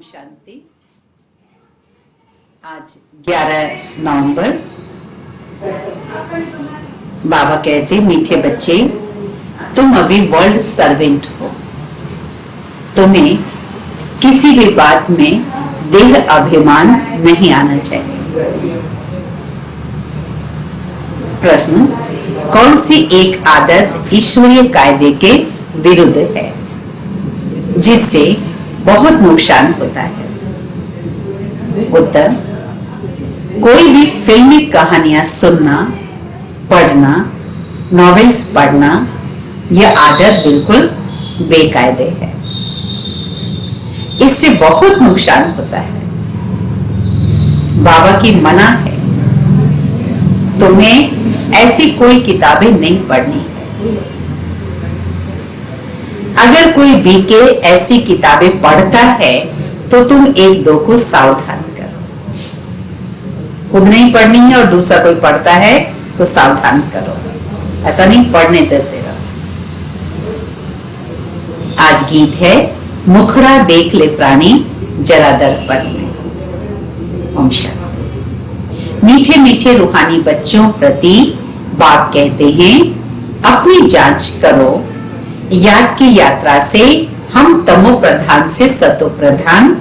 शांति। आज 11 नवंबर। बाबा कहते, मीठे बच्चे, तुम अभी वर्ल्ड सर्वेंट हो। तुम्हें किसी भी बात में देह अभिमान नहीं आना चाहिए। प्रश्न, कौन सी एक आदत ईश्वरीय कायदे के विरुद्ध है जिससे बहुत नुकसान होता है? उत्तर, कोई भी फिल्मी कहानियां सुनना, पढ़ना, नॉवेल्स पढ़ना, यह आदत बिल्कुल बेकायदे है। इससे बहुत नुकसान होता है। बाबा की मना है, तुम्हें ऐसी कोई किताबें नहीं पढ़नी है। अगर कोई बीके ऐसी किताबें पढ़ता है तो तुम एक दो को सावधान करो। खुद नहीं पढ़नी है और दूसरा कोई पढ़ता है तो सावधान करो। ऐसा नहीं पढ़ने देते रहो। आज गीत है, मुखड़ा देख ले प्राणी जरा दर्पण में। ओम शांति। मीठे मीठे रूहानी बच्चों प्रति बाप कहते हैं, अपनी जांच करो। याद की यात्रा से हम तमो प्रधान से सतो प्रधान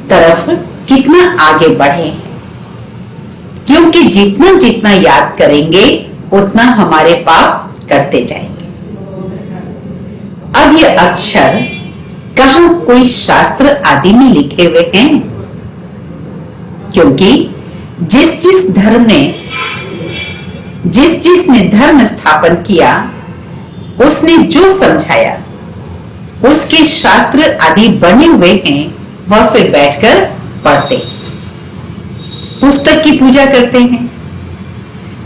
तरफ कितना आगे बढ़े हैं, क्योंकि जितना जितना याद करेंगे उतना हमारे पाप करते जाएंगे। अब ये अक्षर कहां कोई शास्त्र आदि में लिखे हुए हैं? क्योंकि जिसने धर्म स्थापन किया, उसने जो समझाया, उसके शास्त्र आदि बने हुए हैं, वह फिर बैठकर पढ़ते, पुस्तक की पूजा करते हैं।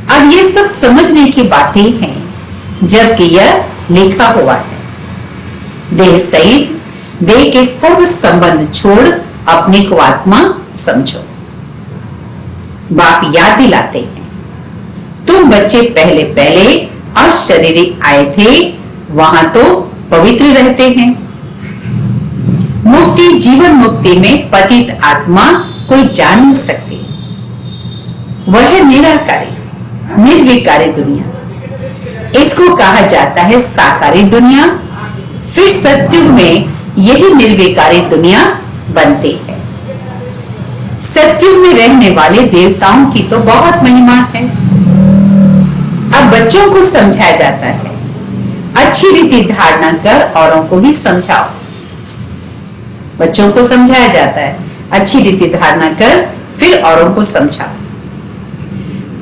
अब ये सब समझने की बातें हैं, जबकि यह लिखा हुआ है। देह सहित देह के सब संबंध छोड़ अपने को आत्मा समझो। बाप याद दिलाते हैं, तुम बच्चे पहले पहले अशरीरिक आए थे, वहां तो पवित्र रहते हैं। मुक्ति, जीवन मुक्ति में पतित आत्मा कोई जा नहीं सकती। वह है निराकारी, निर्विकारी दुनिया। इसको कहा जाता है साकारी दुनिया। फिर सतयुग में यही निर्विकारी दुनिया बनती है। सतयुग में रहने वाले देवताओं की तो बहुत महिमा है। अब बच्चों को समझाया जाता है, अच्छी रीति धारणा कर औरों को भी समझाओ। बच्चों को समझाया जाता है, अच्छी रीति धारणा कर फिर औरों को समझाओ।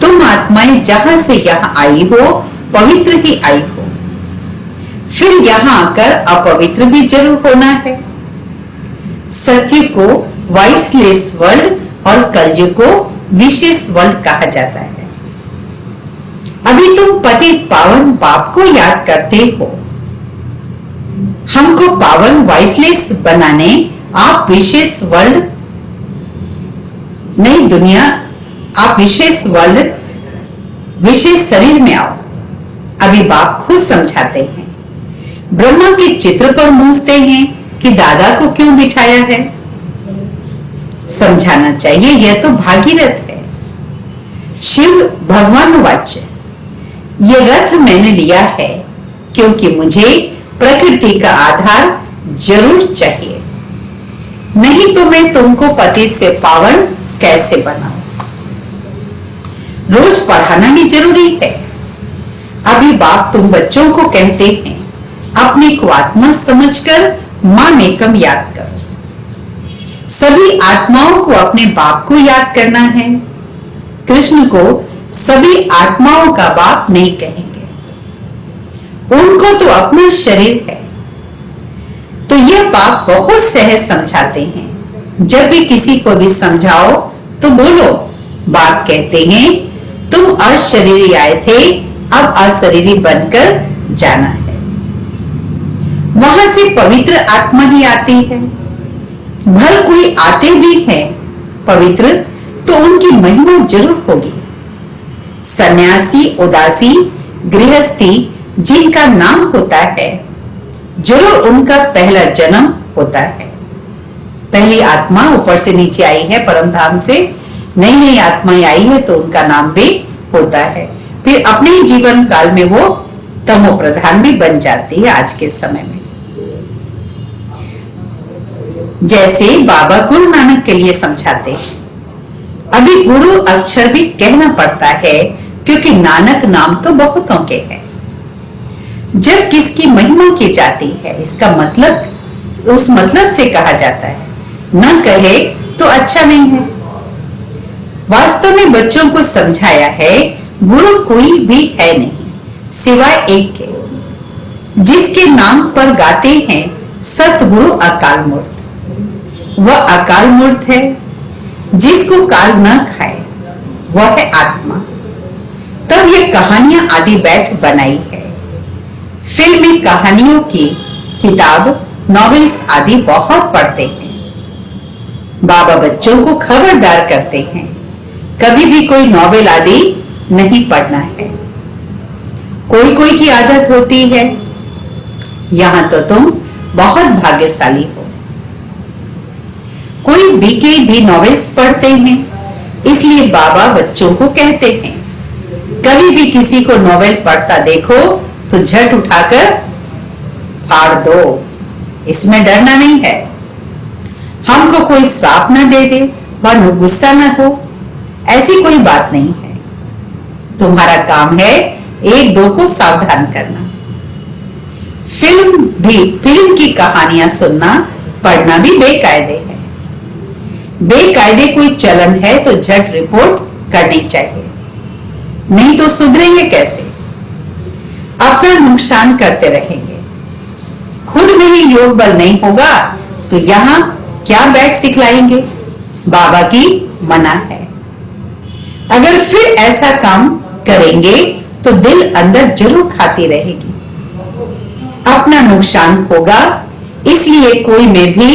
तुम आत्माएं जहां से यहां आई हो, पवित्र ही आई हो। फिर यहां आकर अपवित्र भी जरूर होना है। सत्य को वाइसलेस वर्ल्ड और कलयुग को विशेष वर्ल्ड कहा जाता है। अभी तुम पतित पावन बाप को याद करते हो। हमको पावन वाइसलेस बनाने आप विशेष वर्ल्ड, नई दुनिया, आप विशेष वर्ल्ड, विशेष शरीर में आओ। अभी बाप खुद समझाते हैं। ब्रह्मा के चित्र पर मूंझते हैं कि दादा को क्यों बिठाया है। समझाना चाहिए, यह तो भागीरथ है। शिव भगवान वाच्य, ये रथ मैंने लिया है क्योंकि मुझे प्रकृति का आधार जरूर चाहिए, नहीं तो मैं तुमको पतित से पावन कैसे बनाऊं। रोज पढ़ाना भी जरूरी है। अभी बाप तुम बच्चों को कहते हैं, अपने को आत्मा समझकर मां एकम याद करो। सभी आत्माओं को अपने बाप को याद करना है। कृष्ण को सभी आत्माओं का बाप नहीं कहेंगे, उनको तो अपना शरीर है। तो यह बाप बहुत सहज समझाते हैं। जब भी किसी को भी समझाओ तो बोलो, बाप कहते हैं, तुम अशरीरी आए थे, अब अशरीरी बनकर जाना है। वहां से पवित्र आत्मा ही आती है। भल कोई आते भी हैं पवित्र, तो उनकी महिमा जरूर होगी। सन्यासी, उदासी, गृहस्थी जिनका नाम होता है, जरूर उनका पहला जन्म होता है। पहली आत्मा ऊपर से नीचे आई है परम धाम से, नई नई आत्माएं आई है तो उनका नाम भी होता है। फिर अपने ही जीवन काल में वो तमो प्रधान भी बन जाती है आज के समय में। जैसे बाबा गुरु नानक के लिए समझाते हैं, अभी गुरु अक्षर भी कहना पड़ता है क्योंकि नानक नाम तो बहुतों के हैं। जब किसकी महिमा की जाती है इसका मतलब उस मतलब से कहा जाता है, न कहे तो अच्छा नहीं है। वास्तव में बच्चों को समझाया है गुरु कोई भी है नहीं सिवाय एक के, जिसके नाम पर गाते हैं सतगुरु अकाल मूर्त। वह अकाल मूर्त है जिसको काल न खाए, वह है आत्मा। तब ये कहानियां आदि बैठ बनाई है। फिल्मी कहानियों की किताब, नॉवेल्स आदि बहुत पढ़ते हैं। बाबा बच्चों को खबरदार करते हैं, कभी भी कोई नॉवेल आदि नहीं पढ़ना है। कोई कोई की आदत होती है, यहां तो तुम बहुत भाग्यशाली हो। कोई बीके भी नॉवेल्स पढ़ते हैं, इसलिए बाबा बच्चों को कहते हैं कभी भी किसी को नॉवेल पढ़ता देखो तो झट उठाकर फाड़ दो, इसमें डरना नहीं है। हमको कोई श्राप न दे दे व गुस्सा न हो, ऐसी कोई बात नहीं है। तुम्हारा काम है एक दो को सावधान करना। फिल्म की कहानियां सुनना पढ़ना भी बेकायदे है। बेकायदे कोई चलन है तो झट रिपोर्ट करनी चाहिए, नहीं तो सुधरेंगे कैसे? अपना नुकसान करते रहेंगे। खुद में ही योग बल नहीं होगा तो यहां क्या बैठ सिखलाएंगे? बाबा की मना है। अगर फिर ऐसा काम करेंगे तो दिल अंदर जरूर खाती रहेगी, अपना नुकसान होगा। इसलिए कोई में भी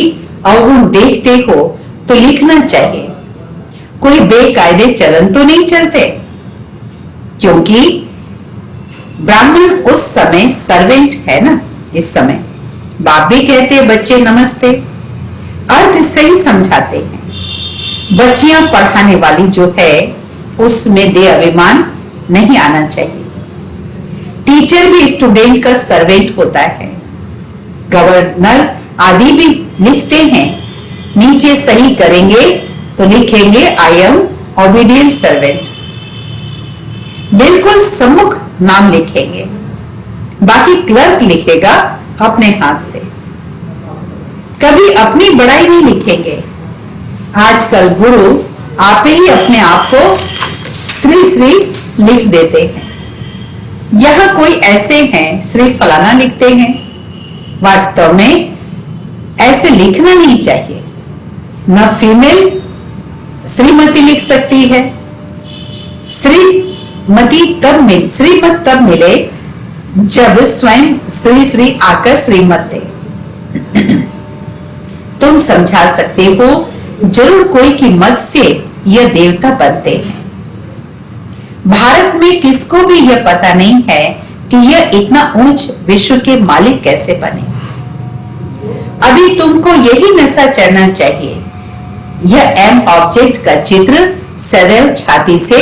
अवगुण देखते हो तो लिखना चाहिए। कोई बेकायदे चलन तो नहीं चलते, क्योंकि ब्राह्मण उस समय सर्वेंट है ना। इस समय बाप भी कहते हैं बच्चे नमस्ते, अर्थ सही समझाते हैं। बच्चियां पढ़ाने वाली जो है उसमें दे अभिमान नहीं आना चाहिए। टीचर भी स्टूडेंट का सर्वेंट होता है। गवर्नर आदि भी लिखते हैं, नीचे सही करेंगे तो लिखेंगे आई एम ओबीडिएंट सर्वेंट। बिल्कुल सम्मुख नाम लिखेंगे, बाकी क्लर्क लिखेगा अपने हाथ से। कभी अपनी बड़ाई नहीं लिखेंगे। आजकल गुरु आप ही अपने आप को श्री श्री लिख देते हैं। यहां कोई ऐसे हैं श्री फलाना लिखते हैं, वास्तव में ऐसे लिखना नहीं चाहिए। न फीमेल श्रीमती लिख सकती है। श्रीमत तब मिले जब स्वयं श्री श्री आकर श्रीमत दे। तुम समझा सकते हो जरूर कोई की मत से यह देवता बनते हैं। भारत में किसको भी यह पता नहीं है कि यह इतना ऊंच विश्व के मालिक कैसे बने। अभी तुमको यही नशा चढ़ना चाहिए। यह एम ऑब्जेक्ट का चित्र सदैव छाती से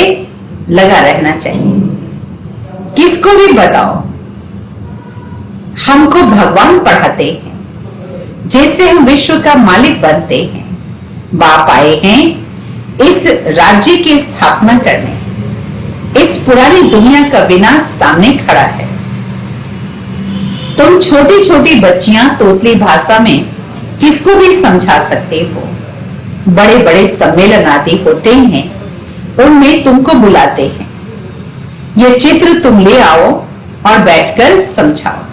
लगा रहना चाहिए। किसको भी बताओ, हमको भगवान पढ़ाते हैं जिससे हम विश्व का मालिक बनते हैं। बाप आए हैं इस राज्य की स्थापना करने। इस पुरानी दुनिया का विनाश सामने खड़ा है। तुम छोटी छोटी बच्चियां तोतली भाषा में किसको भी समझा सकते हो। बड़े बड़े सम्मेलन आदि होते हैं, उनमें तुमको बुलाते हैं। यह चित्र तुम ले आओ और बैठकर समझाओ।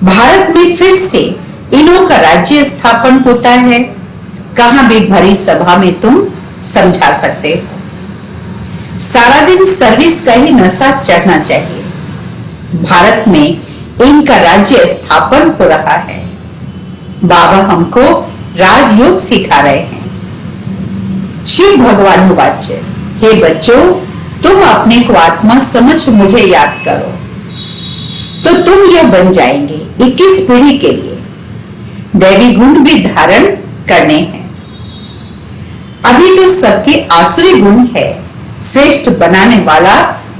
भारत में फिर से इन्हों का राज्य स्थापन होता है। कहां भी भरी सभा में तुम समझा सकते हो। सारा दिन सर्विस का ही नशा चढ़ना चाहिए। भारत में इनका राज्य स्थापन हो रहा है। बाबा हमको राजयोग सिखा रहे हैं। शिव भगवान वाच्य, हे बच्चों, तुम अपने को आत्मा समझ मुझे याद करो तो तुम यह बन जाएंगे 21 पीढ़ी के लिए। दैवी गुण भी धारण करने हैं। अभी तो सबके आसुरी गुण है, श्रेष्ठ बनाने वाला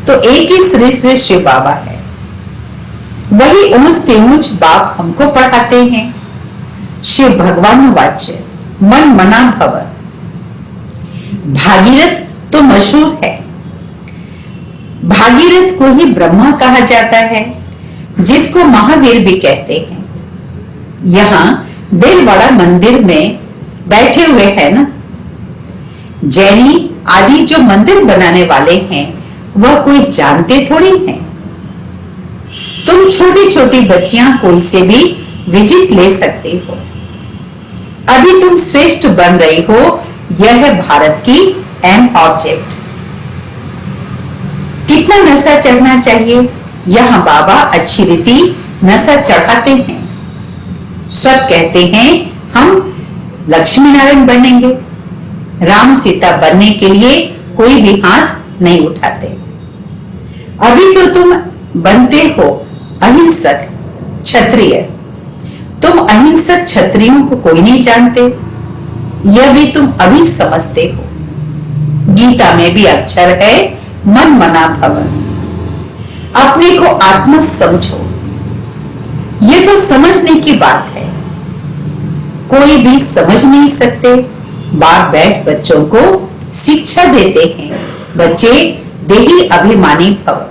तो एक ही श्री श्री शिव बाबा है। वही ऊंच तेऊंच बाप हमको पढ़ाते हैं। शिव भगवान वाच्य मन मना भव। भागीरथ तो मशहूर है। भागीरथ को ही ब्रह्मा कहा जाता है, जिसको महावीर भी कहते हैं। यहां दिलवाड़ा मंदिर में बैठे हुए हैं ना। जैनी आदि जो मंदिर बनाने वाले हैं वह कोई जानते थोड़ी हैं। तुम छोटी छोटी बच्चियां कोई से भी विजिट ले सकते हो। अभी तुम श्रेष्ठ बन रही हो, यह है भारत की एम ऑब्जेक्ट। कितना नशा चढ़ना चाहिए, यहां बाबा अच्छी रीति नशा चढ़ाते हैं। सब कहते हैं हम लक्ष्मी नारायण बनेंगे, राम सीता बनने के लिए कोई भी हाथ नहीं उठाते। अभी तो तुम बनते हो अहिंसक क्षत्रिय। तुम अहिंसक क्षत्रियों को कोई नहीं जानते, यह भी तुम अभी समझते हो। गीता में भी अक्षर है मन मना भव। अपने को आत्मा समझो, यह तो समझने की बात है। कोई भी समझ नहीं सकते। बाप बैठ बच्चों को शिक्षा देते हैं, बच्चे देही अभिमानी भव।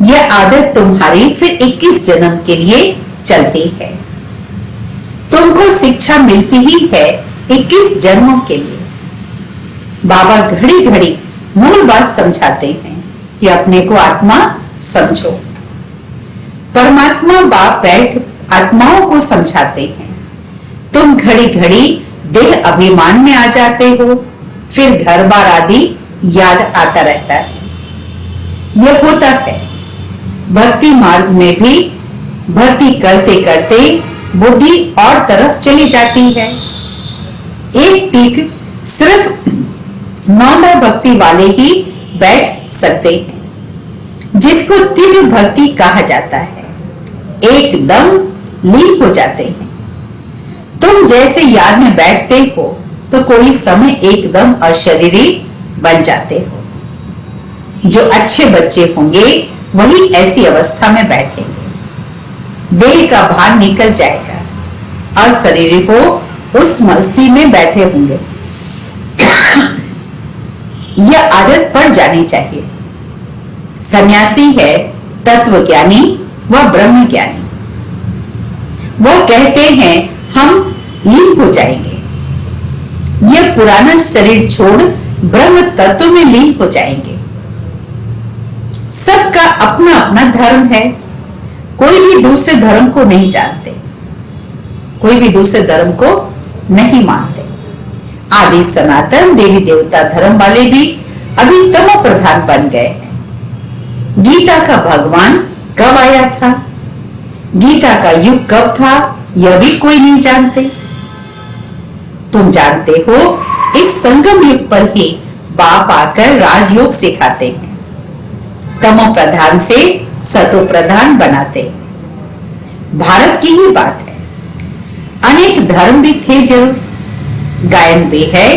यह आदत तुम्हारी फिर 21 जन्म के लिए चलती है। तुमको शिक्षा मिलती ही है 21 जन्मों के लिए। बाबा घड़ी घड़ी मूल बात समझाते हैं कि अपने को आत्मा समझो। परमात्मा बाप बैठ आत्माओं को समझाते हैं। तुम घड़ी घड़ी देह अभिमान में आ जाते हो, फिर घर बार आदि याद आता रहता है। यह होता है। भक्ति मार्ग में भी भक्ति करते करते बुद्धि और तरफ चली जाती है। एक टिक सिर्फ नौना भक्ति वाले ही बैठ सकते हैं, जिसको तीव्र भक्ति कहा जाता है। एकदम लीन हो जाते हैं। तुम जैसे याद में बैठते हो तो कोई समय एकदम अशरीरी बन जाते हो। जो अच्छे बच्चे होंगे वही ऐसी अवस्था में बैठेंगे। देह का भार निकल जाएगा, अशरीरी हो उस मस्ती में बैठे होंगे। यह आदत पड़ जानी चाहिए। सन्यासी है तत्वज्ञानी व ब्रह्म ज्ञानी। वो कहते हैं हम लीन हो जाएंगे। यह पुराना शरीर छोड़ ब्रह्म तत्व में लीन हो जाएंगे। सबका अपना अपना धर्म है। कोई भी दूसरे धर्म को नहीं जानते, कोई भी दूसरे धर्म को नहीं मानते। आदि सनातन देवी देवता धर्म वाले भी अभी तमो प्रधान बन गए हैं। गीता का भगवान कब आया था, गीता का युग कब था, यह भी कोई नहीं जानते। तुम जानते हो इस संगम युग पर ही बाप आकर राजयोग सिखाते हैं। तमो प्रधान से सतो प्रधान बनाते हैं। भारत की ही बात है। अनेक धर्म भी थे जरूर, गायन भी है।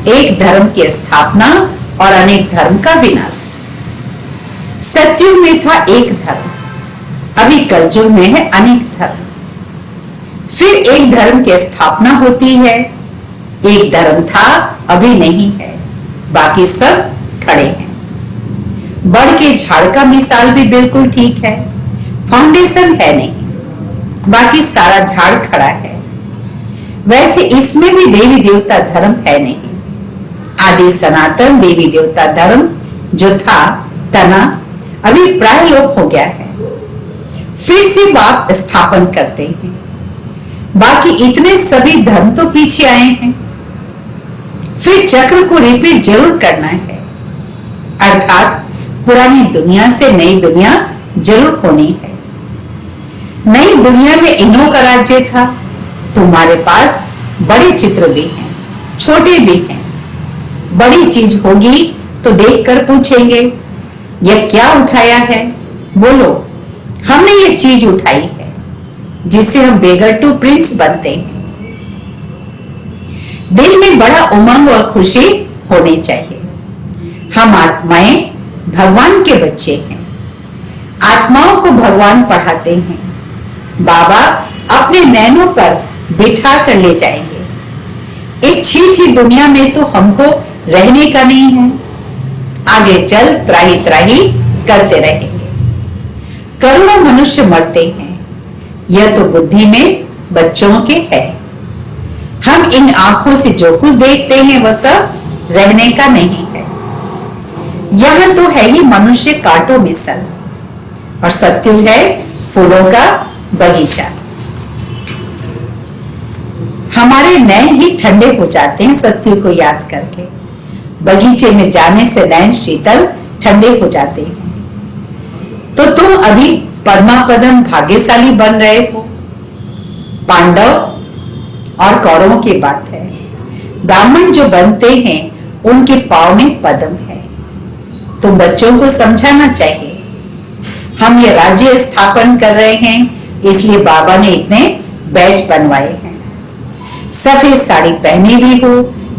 एक धर्म की स्थापना और अनेक धर्म का विनाश। सतयुग में था एक धर्म, अभी कलयुग में है अनेक धर्म। फिर एक धर्म की स्थापना होती है। एक धर्म था अभी नहीं है, बाकी सब खड़े हैं। बड़ के झाड़ का मिसाल भी बिल्कुल ठीक है। फाउंडेशन है नहीं, बाकी सारा झाड़ खड़ा है। वैसे इसमें भी देवी देवता धर्म है नहीं। आदि सनातन देवी देवता धर्म जो था तना अभी प्राय लोप हो गया है। फिर से बाप स्थापन करते हैं। बाकी इतने सभी धर्म तो पीछे आए हैं। फिर चक्र को रिपीट जरूर करना है, अर्थात पुरानी दुनिया से नई दुनिया जरूर होनी है। नई दुनिया में इन्हों का राज्य था। तुम्हारे पास बड़े चित्र भी हैं, छोटे भी हैं। बड़ी चीज होगी तो देखकर पूछेंगे यह क्या उठाया है, बोलो हमने ये चीज उठाई है, जिससे हम बेगर टू प्रिंस बनते हैं। दिल में बड़ा उमंग और खुशी होनी चाहिए। हम आत्माएं भगवान के बच्चे हैं। आत्माओं को भगवान पढ़ाते हैं। बाबा अपने नैनों पर बिठा कर ले जाएंगे। इस छी दुनिया में तो हमको रहने का नहीं है। आगे चल त्राही त्राही करते रहेंगे। करोड़ों मनुष्य मरते हैं। यह तो बुद्धि में बच्चों के है। हम इन आंखों से जो कुछ देखते हैं वह सब रहने का नहीं है। यह तो है ही मनुष्य कांटों में सल, और सत्युग है फूलों का बगीचा। हमारे नैन ही ठंडे हो जाते हैं सत्युग को याद करके। बगीचे में जाने से नैन शीतल ठंडे हो जाते हैं। तो तुम अभी परमापदम भाग्यशाली बन रहे हो। पांडव और कौरवों की बात है। ब्राह्मण जो बनते हैं उनके पांव में पद्म है। तुम बच्चों को समझाना चाहिए। हम ये राज्य स्थापन कर रहे हैं, इसलिए बाबा ने इतने बैज बनवाए हैं। सफेद साड़ी पहनी भी हो,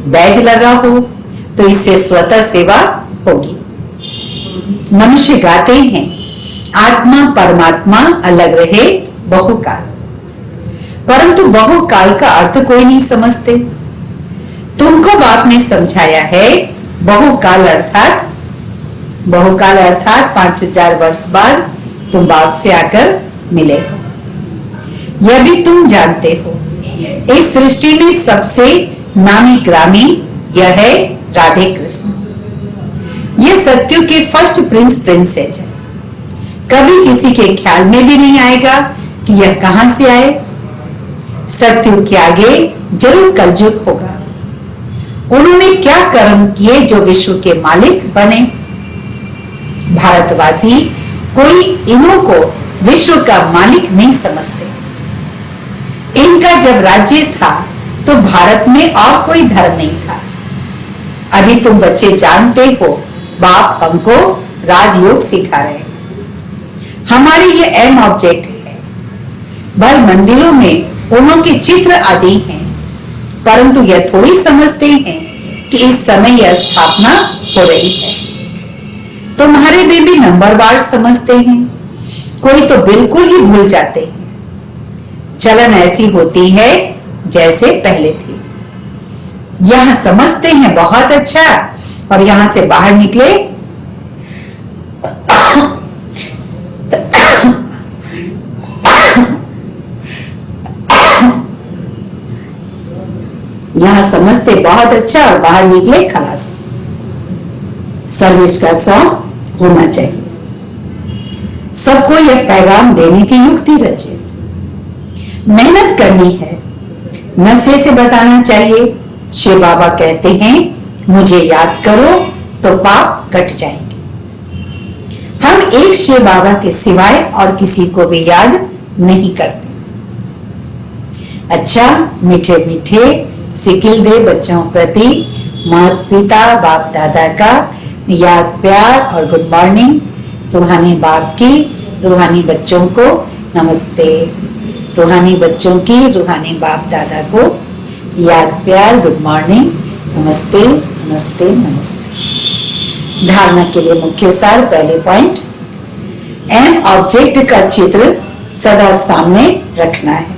बैज लगा हो, तो इससे स्वतः सेवा होगी। मनुष्य गाते हैं, आत्मा परमात्मा अलग रहे बहुकाल, परंतु बहुकाल का अर्थ कोई नहीं समझते। तुमको बाप ने समझाया है बहुकाल अर्थात 5000 वर्ष बाद तुम बाप से आकर मिले हो। यह भी तुम जानते हो। इस सृष्टि में सबसे नामी ग्रामी यह है राधे कृष्ण। यह सत्यु के फर्स्ट प्रिंसेस है। कभी किसी के ख्याल में भी नहीं आएगा कि यह कहां से आए। सत्यु के आगे जरूर कलयुग होगा। उन्होंने क्या कर्म किए जो विश्व के मालिक बने। भारतवासी कोई इन्हों को विश्व का मालिक नहीं समझते। इनका जब राज्य था तो भारत में और कोई धर्म नहीं था। अभी तुम बच्चे जानते हो, बाप हमको राजयोग सिखा रहे हैं। हमारे ये एम ऑब्जेक्ट है। भले मंदिरों में उन्हों के चित्र आदि हैं, परंतु यह थोड़ी समझते हैं कि इस समय यह स्थापना हो रही है। तुम्हारे बेबी नंबरवार समझते हैं, कोई तो बिल्कुल ही भूल जाते हैं। चलन ऐसी होती है जैसे पहले थी। यहां समझते हैं बहुत अच्छा, और यहां से बाहर निकले यहां समझते बहुत अच्छा और बाहर निकले खलास। सर्विस का शौक होना चाहिए। सबको यह पैगाम देने की युक्ति रचे। मेहनत करनी है, नशे से बताना चाहिए। शिव बाबा कहते हैं, मुझे याद करो तो पाप कट जाएंगे। हम एक शिव बाबा के सिवाय और किसी को भी याद नहीं करते। अच्छा, मीठे मीठे सिकिल दे बच्चों प्रति माता पिता बाप दादा का याद प्यार और गुड मॉर्निंग। रूहानी बाप की रूहानी बच्चों को नमस्ते। रूहानी बच्चों की रूहानी बाप दादा को याद प्यार गुड मॉर्निंग, नमस्ते नमस्ते नमस्ते। धारणा के लिए मुख्य सार। पहले पॉइंट, एम ऑब्जेक्ट का चित्र सदा सामने रखना है।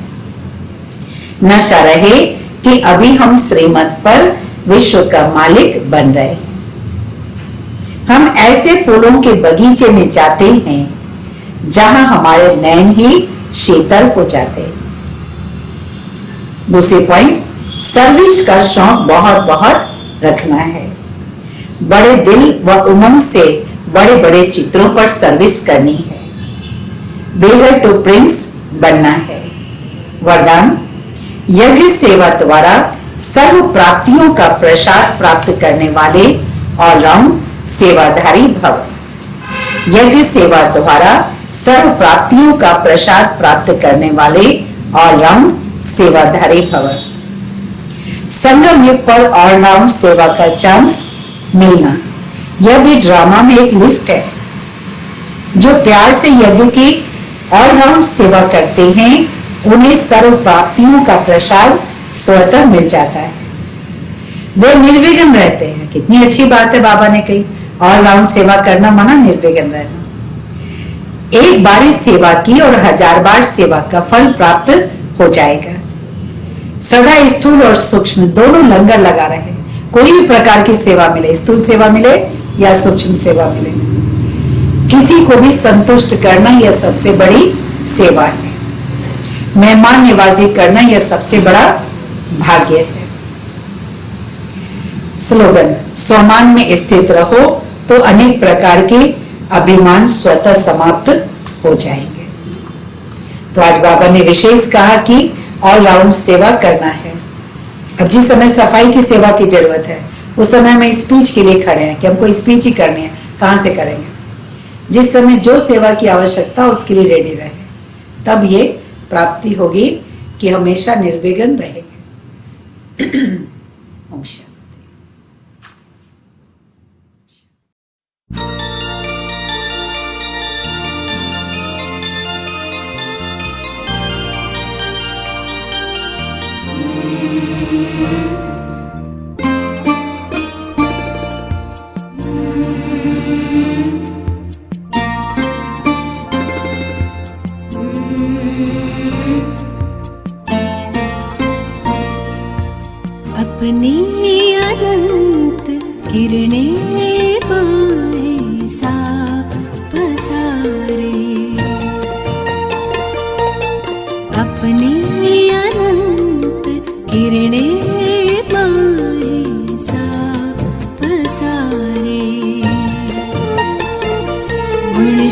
नशा रहे कि अभी हम श्रीमत पर विश्व का मालिक बन रहे हैं। हम ऐसे फूलों के बगीचे में जाते हैं जहां हमारे नैन ही शीतल हो जाते हैं। दूसरे पॉइंट, सर्विस का शौक बहुत बहुत रखना है। बड़े दिल व उमंग से बड़े बड़े चित्रों पर सर्विस करनी है। बेगर टू प्रिंस बनना है। वरदान, यज्ञ सेवा द्वारा सर्व प्राप्तियों का प्रसाद प्राप्त करने वाले ऑलराउंड सेवाधारी भव। यज्ञ सेवा द्वारा सर्व प्राप्तियों का प्रसाद प्राप्त करने वाले ऑलराउंड सेवाधारी भव। संगम युग पर ऑलराउंड सेवा का चांस मिलना, यह भी ड्रामा में एक लिफ्ट है। जो प्यार से यज्ञ की ऑलराउंड सेवा करते हैं उन्हें सर्व प्राप्तियों का प्रसाद स्वतः मिल जाता है। वो निर्विघ्न रहते हैं। कितनी अच्छी बात है, बाबा ने कही ऑल राउंड सेवा करना माना निर्विघ्न रहना। एक बार सेवा की और 1000 बार सेवा का फल प्राप्त हो जाएगा। सदा स्थूल और सूक्ष्म दोनों लंगर लगा रहे, कोई भी प्रकार की सेवा मिले, स्थूल सेवा मिले या सूक्ष्म सेवा मिले, किसी को भी संतुष्ट करना यह सबसे बड़ी सेवा है। मेहमान नवाजी करना यह सबसे बड़ा भाग्य है। स्लोगन, स्वमान में स्थित रहो तो अनेक प्रकार के अभिमान स्वतः समाप्त हो जाएंगे। तो आज बाबा ने विशेष कहा कि ऑल राउंड सेवा करना है। अब जिस समय सफाई की सेवा की जरूरत है उस समय हम स्पीच के लिए खड़े हैं कि हमको स्पीच ही करनी है, कहां से करेंगे। जिस समय जो सेवा की आवश्यकता उसके लिए रेडी रहे, तब ये प्राप्ति होगी कि हमेशा निर्विघ्न रहेंगे। ओम शांति। अपनी अनंत किरणें पाए सा पसारे, अपनी अनंत किरणें पाए सा पसारे, गुण